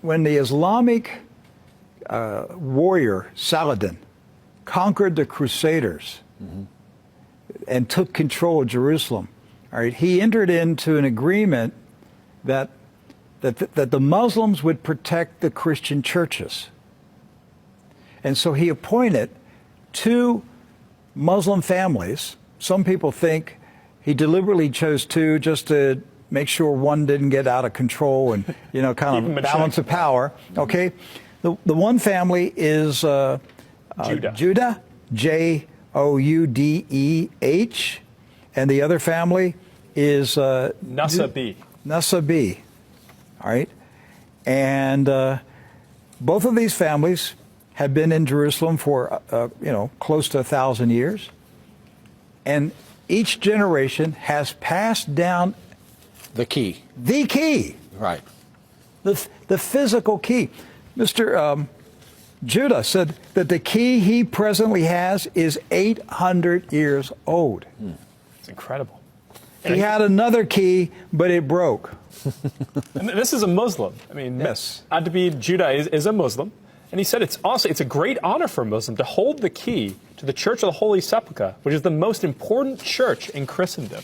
when the Islamic warrior Saladin conquered the Crusaders and took control of Jerusalem, all right, he entered into an agreement that the Muslims would protect the Christian churches. And so he appointed 2 Muslim families. Some people think he deliberately chose 2 just to make sure one didn't get out of control and, you know, kind of balance of power. Okay? The one family is Judah, Joudeh, and the other family is Nasabi. All right? And both of these families have been in Jerusalem for, you know, close to 1,000 years. And each generation has passed down the key. The key. Right. The physical key. Mr. Judah said that the key he presently has is 800 years old. It's incredible. He had another key, but it broke. And this is a Muslim. I mean, yes. Adabid Judah is a Muslim. And he said it's a great honor for a Muslim to hold the key to the Church of the Holy Sepulchre, which is the most important church in Christendom.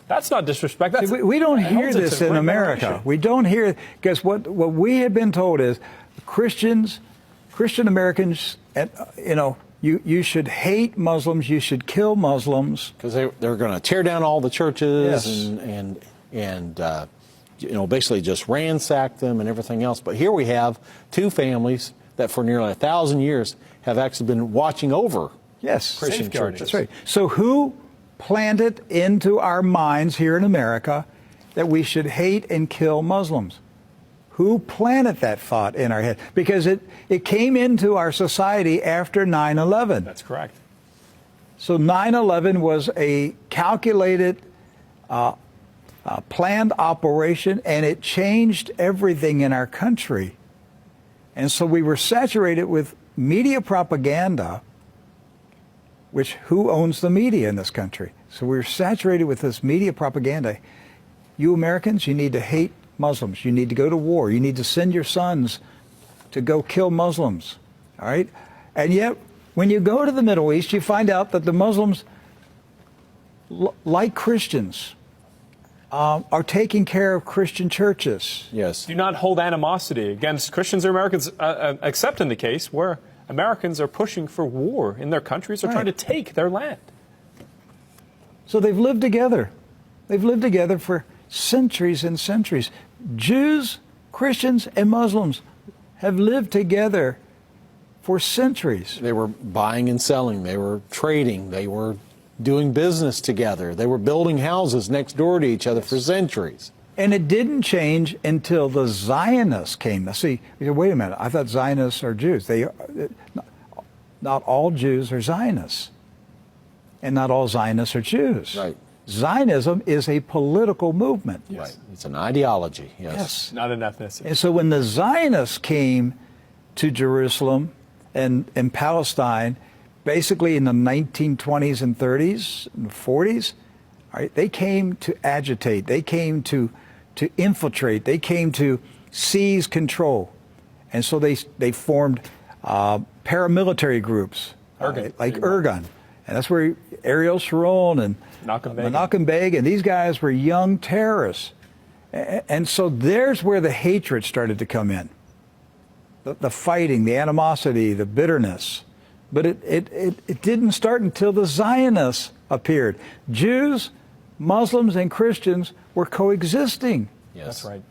That's not disrespect. We don't hear this in America. We don't hear, because what we have been told is Christian Americans, you know, you should hate Muslims, you should kill Muslims. Because they're going to tear down all the churches and you know, basically just ransack them and everything else. But here we have 2 families that for nearly 1,000 years have actually been watching over Christian churches. That's right. So who planted into our minds here in America that we should hate and kill Muslims? Who planted that thought in our head? Because it came into our society after 9/11. That's correct. So 9/11 was a calculated, planned operation, and it changed everything in our country. And so we were saturated with media propaganda, which who owns the media in this country? So we're saturated with this media propaganda. You Americans, you need to hate Muslims. You need to go to war. You need to send your sons to go kill Muslims. All right? And yet, when you go to the Middle East, you find out that the Muslims, like Christians, are taking care of Christian churches. Yes. Do not hold animosity against Christians or Americans, except in the case where Americans are pushing for war in their countries or trying to take their land. So they've lived together. They've lived together for centuries and centuries. Jews, Christians, and Muslims have lived together for centuries. They were buying and selling. They were trading. They were doing business together. They were building houses next door to each other for centuries. And it didn't change until the Zionists came. Now, see, wait a minute. I thought Zionists are Jews. Not all Jews are Zionists. And not all Zionists are Jews. Right. Zionism is a political movement. Yes. Right. It's an ideology. Yes. Not an ethnicity. And so when the Zionists came to Jerusalem and Palestine, basically in the 1920s and 30s and 40s, all right, they came to agitate. They came to infiltrate. They came to seize control. And so they formed paramilitary groups, like Irgun. And that's where Ariel Sharon and Menachem Begin, and these guys were young terrorists. And so there's where the hatred started to come in. The fighting, the animosity, the bitterness. But it didn't start until the Zionists appeared. Jews, Muslims, and Christians were coexisting. Yes. That's right.